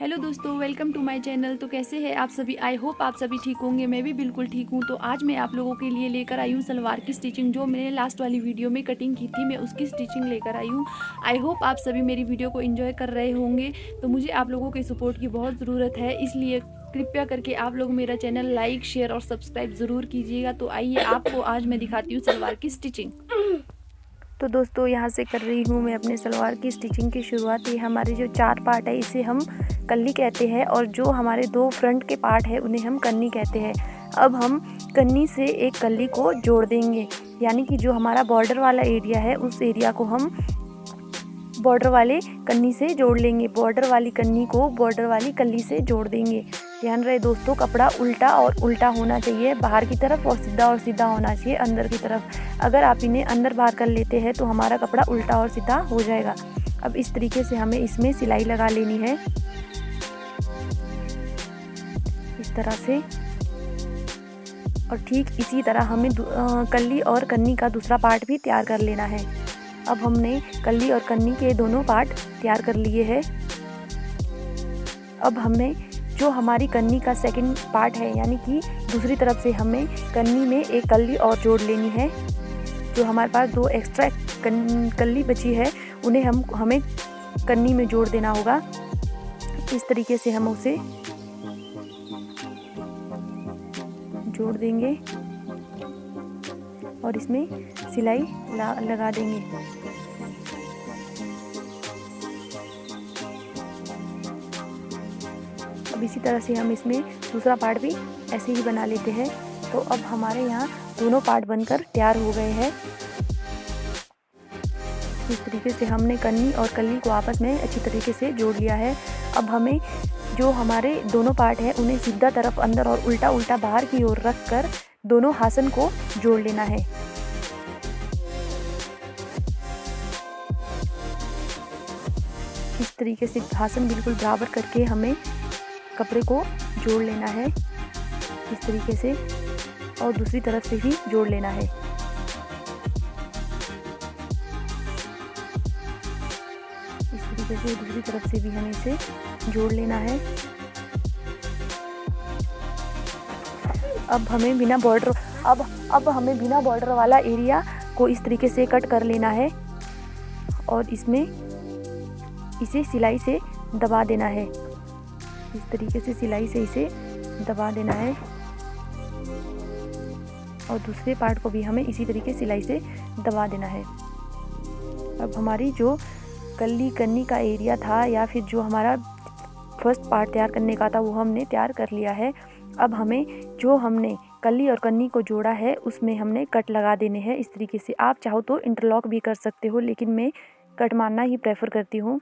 Hello दोस्तों, welcome to my channel. तो कैसे हैं आप सभी? आई होप आप सभी ठीक होंगे। मैं भी बिल्कुल ठीक हूँ। तो आज मैं आप लोगों के लिए लेकर आई हूँ सलवार की स्टिचिंग। जो मैंने लास्ट वाली वीडियो में कटिंग की थी, मैं उसकी स्टिचिंग लेकर आई हूँ। आई होप आप सभी मेरी वीडियो को एंजॉय कर रहे होंगे। तो मुझे आप लोगों के सपोर्ट की बहुत ज़रूरत है, इसलिए कृपया करके आप लोग मेरा चैनल लाइक, शेयर और सब्सक्राइब ज़रूर कीजिएगा। तो आइए आपको आज मैं दिखाती हूँ सलवार की स्टिचिंग। तो दोस्तों, यहाँ से कर रही हूँ मैं अपने सलवार की स्टिचिंग की शुरुआत। ये हमारे जो 4 पार्ट है इसे हम कल्ली कहते हैं, और जो हमारे 2 फ्रंट के पार्ट है उन्हें हम कन्नी कहते हैं। अब हम कन्नी से एक कल्ली को जोड़ देंगे, यानी कि जो हमारा बॉर्डर वाला एरिया है उस एरिया को हम बॉर्डर वाले कन्नी से जोड़ लेंगे। बॉर्डर वाली कन्नी को बॉर्डर वाली कल्ली से जोड़ देंगे। ध्यान रहे दोस्तों, कपड़ा उल्टा और उल्टा होना चाहिए बाहर की तरफ, और सीधा होना चाहिए अंदर की तरफ। अगर आप इन्हें अंदर बाहर कर लेते हैं तो हमारा कपड़ा उल्टा और सीधा हो जाएगा। अब इस तरीके से हमें इसमें सिलाई लगा लेनी है, इस तरह से। और ठीक इसी तरह हमें कल्ली और कन्नी का दूसरा पार्ट भी तैयार कर लेना है। अब हमने कल्ली और कन्नी के दोनों पार्ट तैयार कर लिए हैं। अब हमें जो हमारी कन्नी का सेकंड पार्ट है, यानी कि दूसरी तरफ से हमें कन्नी में एक कल्ली और जोड़ लेनी है। जो हमारे पास 2 एक्स्ट्रा कल्ली बची है उन्हें हमें कन्नी में जोड़ देना होगा। इस तरीके से हम उसे जोड़ देंगे और इसमें सिलाई लगा देंगे। अब इसी तरह से हम इसमें दूसरा पार्ट भी ऐसे ही बना लेते हैं। तो अब हमारे यहाँ दोनों पार्ट बनकर तैयार हो गए हैं। इस तरीके से हमने कन्नी और कल्ली को आपस में अच्छी तरीके से जोड़ लिया है। अब हमें जो हमारे दोनों पार्ट हैं उन्हें सीधा तरफ अंदर और उल्टा उल्टा बाहर की ओर रख कर दोनों हासन को जोड़ लेना है। इस तरीके से हासन बिल्कुल बराबर करके हमें कपड़े को जोड़ लेना है, इस तरीके से, और दूसरी तरफ से भी जोड़ लेना है। इस तरीके से दूसरी तरफ से भी हमें इसे जोड़ लेना है। अब हमें बिना बॉर्डर वाला एरिया को इस तरीके से कट कर लेना है और इसमें इसे सिलाई से दबा देना है। इस तरीके से सिलाई से इसे दबा देना है, और दूसरे पार्ट को भी हमें इसी तरीके सिलाई से दबा देना है। अब हमारी जो कल्ली कन्नी का एरिया था, या फिर जो हमारा फर्स्ट पार्ट तैयार करने का था, वो हमने तैयार कर लिया है। अब हमें जो हमने कल्ली और कन्नी को जोड़ा है उसमें हमने कट लगा देने हैं। इस तरीके से आप चाहो तो इंटरलॉक भी कर सकते हो, लेकिन मैं कट मारना ही प्रेफर करती हूँ।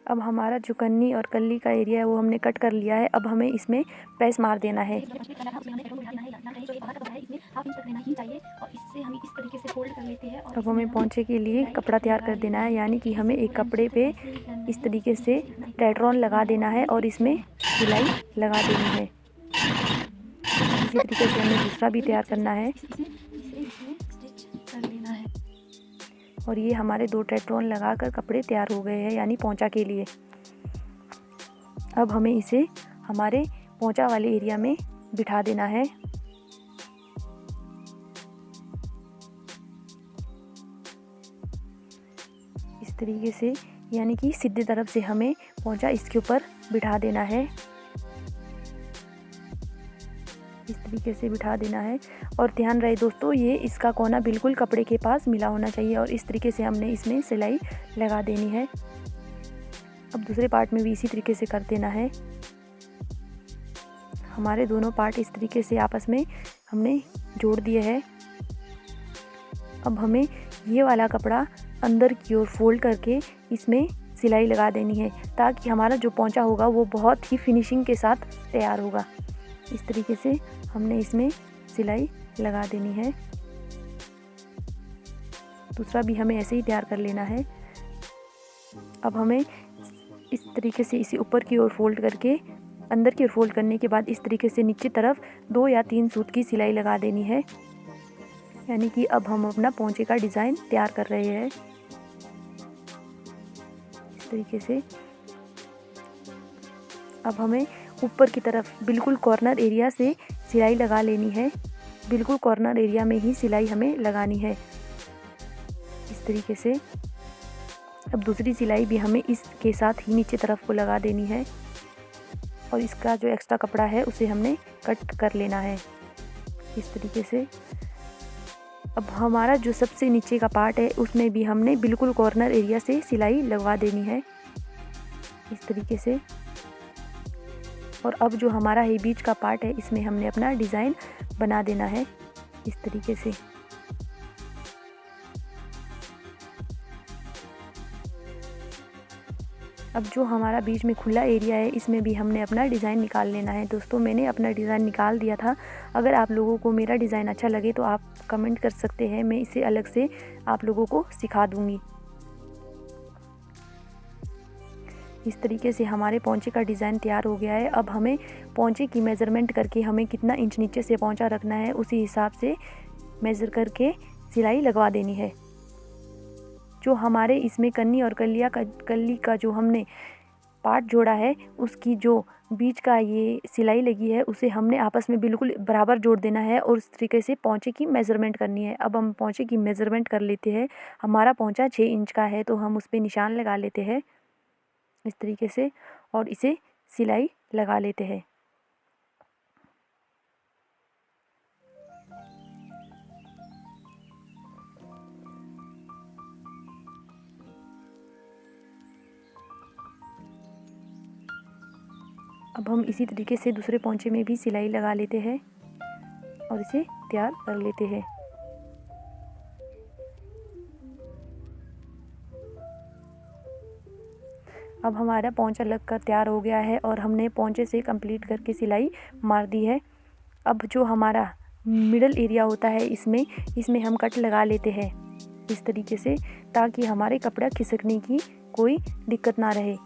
अब हमारा जो कन्नी और कल्ली का एरिया है वो हमने कट कर लिया है। अब हमें इसमें प्रेस मार देना है। अब हमें पोंछे के लिए कपड़ा तैयार कर देना है, यानी कि हमें एक कपड़े पे इस तरीके से टेट्रॉन लगा देना है और इसमें सिलाई लगा देनी है। इसी तरीके से हमें दूसरा भी तैयार करना है। और ये हमारे 2 टेट्रॉन लगाकर कपड़े तैयार हो गए हैं, यानी पोंछा के लिए। अब हमें इसे हमारे पोंछा वाले एरिया में बिठा देना है। इस तरीके से, यानी कि सीधी तरफ से हमें पोंछा इसके ऊपर बिठा देना है। इस तरीके से बिठा देना है। और ध्यान रहे दोस्तों, ये इसका कोना बिल्कुल कपड़े के पास मिला होना चाहिए, और इस तरीके से हमने इसमें सिलाई लगा देनी है। अब दूसरे पार्ट में भी इसी तरीके से कर देना है। हमारे दोनों पार्ट इस तरीके से आपस में हमने जोड़ दिए हैं। अब हमें ये वाला कपड़ा अंदर की ओर फोल्ड करके इसमें सिलाई लगा देनी है, ताकि हमारा जो पोंछा होगा वो बहुत ही फिनिशिंग के साथ तैयार होगा। इस तरीके से हमने इसमें सिलाई लगा देनी है। दूसरा भी हमें ऐसे ही तैयार कर लेना है। अब हमें इस तरीके से इसे ऊपर की ओर फोल्ड करके अंदर की ओर फोल्ड करने के बाद इस तरीके से नीचे तरफ 2 या 3 सूत की सिलाई लगा देनी है। यानी कि अब हम अपना पोंचे का डिज़ाइन तैयार कर रहे हैं। इस तरीके से अब हमें ऊपर की तरफ बिल्कुल कॉर्नर एरिया से सिलाई लगा लेनी है। बिल्कुल कॉर्नर एरिया में ही सिलाई हमें लगानी है। इस तरीके से अब दूसरी सिलाई भी हमें इसके साथ ही नीचे तरफ को लगा देनी है और इसका जो एक्स्ट्रा कपड़ा है उसे हमने कट कर लेना है। इस तरीके से अब हमारा जो सबसे नीचे का पार्ट है उसमें भी हमने बिल्कुल कॉर्नर एरिया से सिलाई लगवा देनी है। इस तरीके से और अब जो हमारा है बीच का पार्ट है इसमें हमने अपना डिज़ाइन बना देना है। इस तरीके से अब जो हमारा बीच में खुला एरिया है इसमें भी हमने अपना डिज़ाइन निकाल लेना है। दोस्तों मैंने अपना डिज़ाइन निकाल दिया था। अगर आप लोगों को मेरा डिज़ाइन अच्छा लगे तो आप कमेंट कर सकते हैं, मैं इसे अलग से आप लोगों को सिखा दूँगी। इस तरीके से हमारे पोंचे का डिज़ाइन तैयार हो गया है। अब हमें पोंचे की मेज़रमेंट करके हमें कितना इंच नीचे से पोंचा रखना है उसी हिसाब से मेज़र करके सिलाई लगवा देनी है। जो हमारे इसमें कन्नी और कली का जो हमने पार्ट जोड़ा है उसकी जो बीच का ये सिलाई लगी है उसे हमने आपस में बिल्कुल बराबर जोड़ देना है और उस तरीके से पोंचे की मेज़रमेंट करनी है। अब हम पोंचे की मेज़रमेंट कर लेते हैं। हमारा पोंचा 6 इंच का है तो हम उस पर निशान लगा लेते हैं इस तरीके से और इसे सिलाई लगा लेते हैं। अब हम इसी तरीके से दूसरे पोंचे में भी सिलाई लगा लेते हैं और इसे तैयार कर लेते हैं। अब हमारा पोंचा लग कर तैयार हो गया है और हमने पोंचे से कंप्लीट करके सिलाई मार दी है। अब जो हमारा मिडल एरिया होता है इसमें हम कट लगा लेते हैं इस तरीके से, ताकि हमारे कपड़ा खिसकने की कोई दिक्कत ना रहे।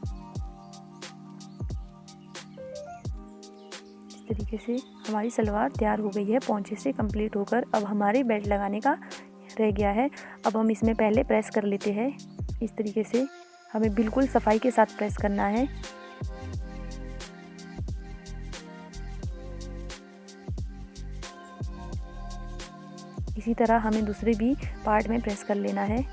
इस तरीके से हमारी सलवार तैयार हो गई है पोंचे से कंप्लीट होकर। अब हमारे बेल्ट लगाने का रह गया है। अब हम इसमें पहले प्रेस कर लेते हैं। इस तरीके से हमें बिल्कुल सफाई के साथ प्रेस करना है। इसी तरह हमें दूसरे भी पार्ट में प्रेस कर लेना है।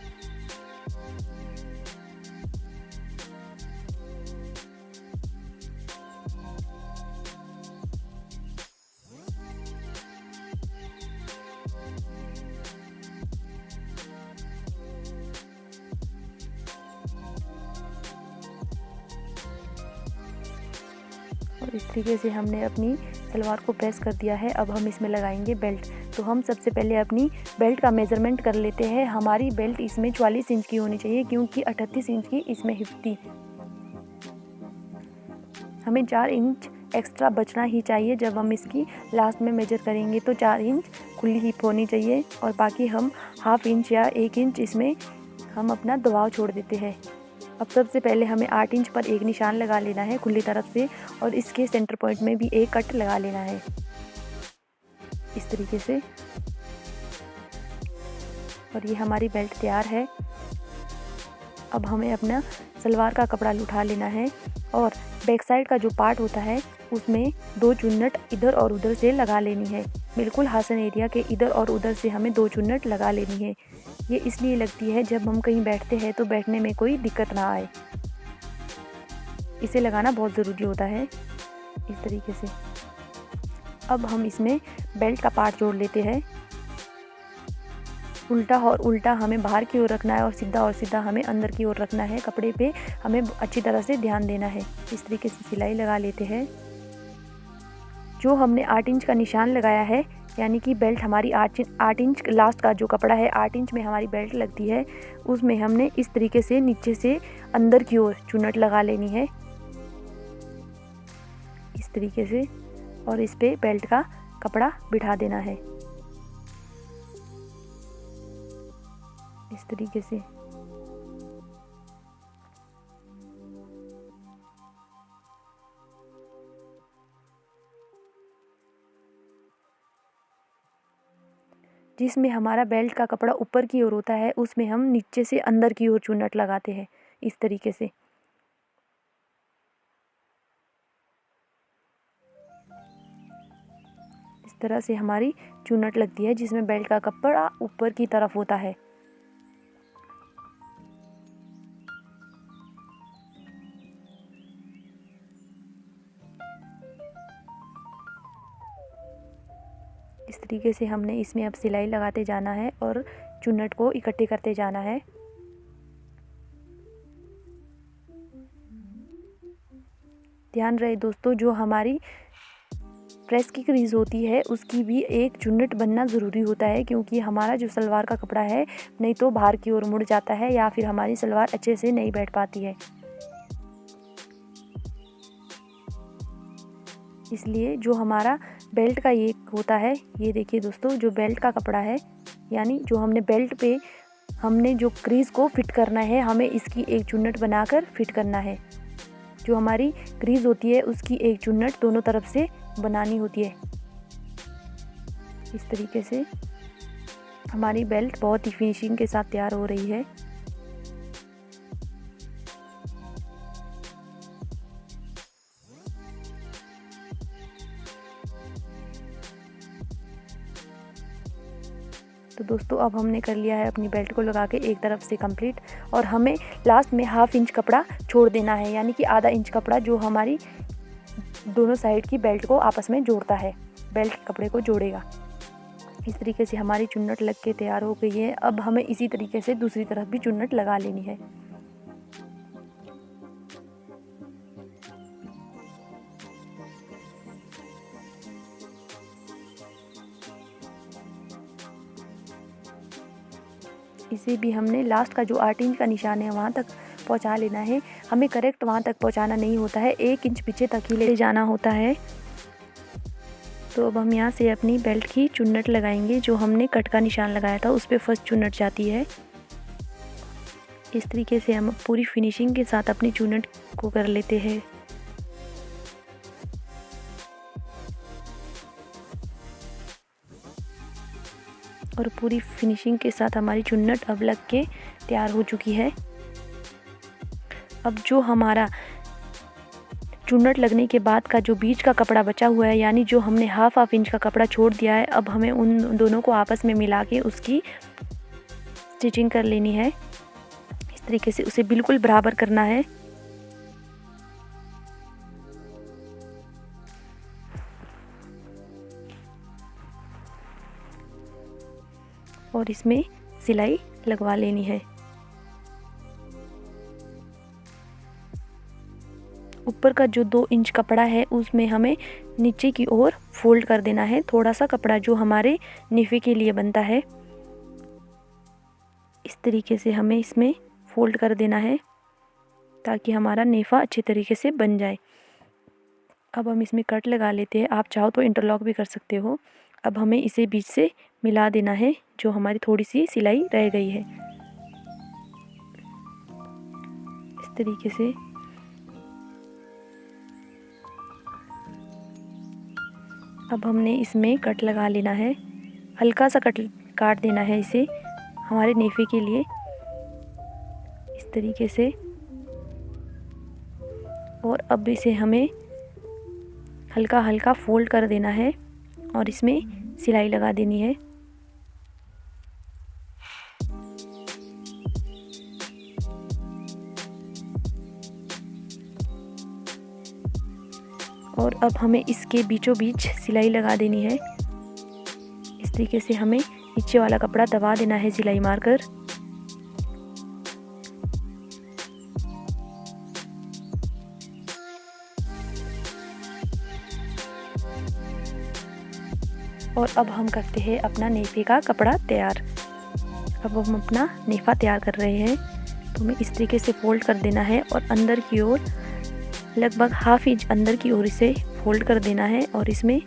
और इस तरीके से हमने अपनी सलवार को प्रेस कर दिया है। अब हम इसमें लगाएंगे बेल्ट। तो हम सबसे पहले अपनी बेल्ट का मेज़रमेंट कर लेते हैं। हमारी बेल्ट इसमें 44 इंच की होनी चाहिए क्योंकि 38 इंच की इसमें हिप थी। हमें 4 इंच एक्स्ट्रा बचना ही चाहिए। जब हम इसकी लास्ट में मेजर करेंगे तो 4 इंच खुली हिप होनी चाहिए और बाकी हम हाफ इंच या 1 इंच इसमें हम अपना दबाव छोड़ देते हैं। अब सबसे पहले हमें 8 इंच पर एक निशान लगा लेना है खुली तरफ से और इसके सेंटर पॉइंट में भी एक कट लगा लेना है इस तरीके से। और ये हमारी बेल्ट तैयार है। अब हमें अपना सलवार का कपड़ा उठा लेना है और बैक साइड का जो पार्ट होता है उसमें 2 चुन्नट इधर और उधर से लगा लेनी है। बिल्कुल हासन एरिया के इधर और उधर से हमें 2 चुन्नट लगा लेनी है। ये इसलिए लगती है जब हम कहीं बैठते हैं तो बैठने में कोई दिक्कत ना आए। इसे लगाना बहुत ज़रूरी होता है इस तरीके से। अब हम इसमें बेल्ट का पार्ट जोड़ लेते हैं। उल्टा और उल्टा हमें बाहर की ओर रखना है और सीधा हमें अंदर की ओर रखना है। कपड़े पे हमें अच्छी तरह से ध्यान देना है। इस तरीके से सिलाई लगा लेते हैं। जो हमने 8 इंच का निशान लगाया है यानी कि बेल्ट हमारी 8 इंच लास्ट का जो कपड़ा है 8 इंच में हमारी बेल्ट लगती है, उसमें हमने इस तरीके से नीचे से अंदर की ओर चुन्नट लगा लेनी है इस तरीके से और इस पे बेल्ट का कपड़ा बिठा देना है इस तरीके से। जिसमें हमारा बेल्ट का कपड़ा ऊपर की ओर होता है उसमें हम नीचे से अंदर की ओर चुन्नट लगाते हैं इस तरीके से। इस तरह से हमारी चुन्नट लगती है जिसमें बेल्ट का कपड़ा ऊपर की तरफ होता है। इस तरीके से हमने इसमें अब सिलाई लगाते जाना है और चुन्नट को इकट्ठे करते जाना है। ध्यान रहे दोस्तों, जो हमारी प्रेस की क्रीज होती है उसकी भी एक चुन्नट बनना ज़रूरी होता है, क्योंकि हमारा जो सलवार का कपड़ा है नहीं तो बाहर की ओर मुड़ जाता है या फिर हमारी सलवार अच्छे से नहीं बैठ पाती है। इसलिए जो हमारा बेल्ट का ये होता है, ये देखिए दोस्तों, जो बेल्ट का कपड़ा है यानी जो हमने बेल्ट पे हमने जो क्रीज को फिट करना है, हमें इसकी एक चुन्नट बनाकर फिट करना है। जो हमारी क्रीज होती है उसकी एक चुन्नट दोनों तरफ से बनानी होती है। इस तरीके से हमारी बेल्ट बहुत ही फिनिशिंग के साथ तैयार हो रही है। तो दोस्तों अब हमने कर लिया है अपनी बेल्ट को लगा के एक तरफ से कंप्लीट, और हमें लास्ट में ½ इंच कपड़ा छोड़ देना है, यानी कि आधा इंच कपड़ा जो हमारी दोनों साइड की बेल्ट को आपस में जोड़ता है, बेल्ट कपड़े को जोड़ेगा। इस तरीके से हमारी चुन्नट लग के तैयार हो गई है। अब हमें इसी तरीके से दूसरी तरफ भी चुन्नट लगा लेनी है। इसे भी हमने लास्ट का जो 8 इंच का निशान है वहाँ तक पहुँचा लेना है। हमें करेक्ट वहाँ तक पहुँचाना नहीं होता है, 1 इंच पीछे तक ही ले जाना होता है। तो अब हम यहाँ से अपनी बेल्ट की चुन्नट लगाएंगे। जो हमने कट का निशान लगाया था उस पर फर्स्ट चुन्नट जाती है। इस तरीके से हम पूरी फिनिशिंग के साथ अपनी चुन्नट को कर लेते हैं। और पूरी फिनिशिंग के साथ हमारी चुन्नट अब लग के तैयार हो चुकी है। अब जो हमारा चुन्नट लगने के बाद का जो बीच का कपड़ा बचा हुआ है, यानी जो हमने ½ इंच का कपड़ा छोड़ दिया है, अब हमें उन दोनों को आपस में मिला के उसकी स्टिचिंग कर लेनी है। इस तरीके से उसे बिल्कुल बराबर करना है। और इसमें सिलाई लगवा लेनी है। ऊपर का जो 2 इंच कपड़ा है उसमें हमें नीचे की ओर फोल्ड कर देना है थोड़ा सा कपड़ा जो हमारे नेफे के लिए बनता है। इस तरीके से हमें इसमें फोल्ड कर देना है ताकि हमारा नेफा अच्छे तरीके से बन जाए। अब हम इसमें कट लगा लेते हैं, आप चाहो तो इंटरलॉक भी कर सकते हो। अब हमें इसे बीच से मिला देना है जो हमारी थोड़ी सी सिलाई रह गई है। इस तरीके से अब हमने इसमें कट लगा लेना है, हल्का सा कट काट देना है इसे हमारे नेफे के लिए। इस तरीके से और अब इसे हमें हल्का हल्का फोल्ड कर देना है और इसमें सिलाई लगा देनी है। और अब हमें इसके बीचों बीच सिलाई लगा देनी है। इस तरीके से हमें नीचे वाला कपड़ा दबा देना है सिलाई मारकर। और अब हम करते हैं अपना नेफे का कपड़ा तैयार। अब हम अपना नेफा तैयार कर रहे हैं, तो हमें इस तरीके से फोल्ड कर देना है और अंदर की ओर लगभग ½ इंच अंदर की ओर इसे फोल्ड कर देना है और इसमें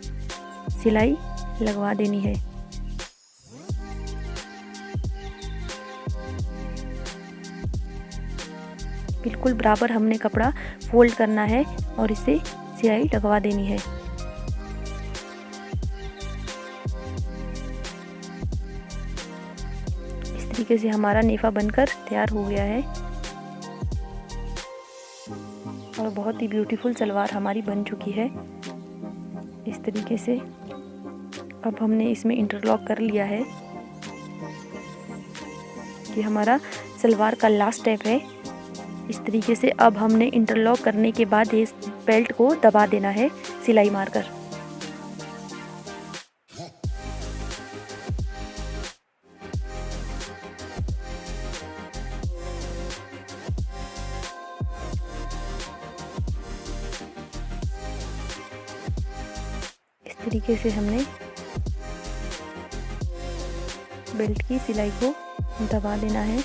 सिलाई लगवा देनी है। बिल्कुल बराबर हमने कपड़ा फोल्ड करना है और इसे सिलाई लगवा देनी है। तरीके से हमारा नेफा बनकर तैयार हो गया है और बहुत ही ब्यूटीफुल सलवार हमारी बन चुकी है इस तरीके से। अब हमने इसमें इंटरलॉक कर लिया है। ये हमारा सलवार का लास्ट स्टेप है। इस तरीके से अब हमने इंटरलॉक करने के बाद इस बेल्ट को दबा देना है सिलाई मारकर। इस तरीके से हमने बेल्ट की सिलाई को दबा देना है।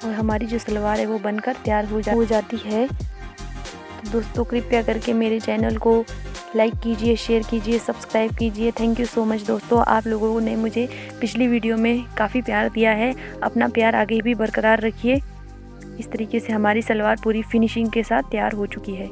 और हमारी जो सलवार है वो बनकर तैयार हो जाती है। तो दोस्तों कृपया करके मेरे चैनल को लाइक कीजिए, शेयर कीजिए, सब्सक्राइब कीजिए। थैंक यू सो मच दोस्तों, आप लोगों ने मुझे पिछली वीडियो में काफ़ी प्यार दिया है। अपना प्यार आगे भी बरकरार रखिए। इस तरीके से हमारी सलवार पूरी फिनिशिंग के साथ तैयार हो चुकी है।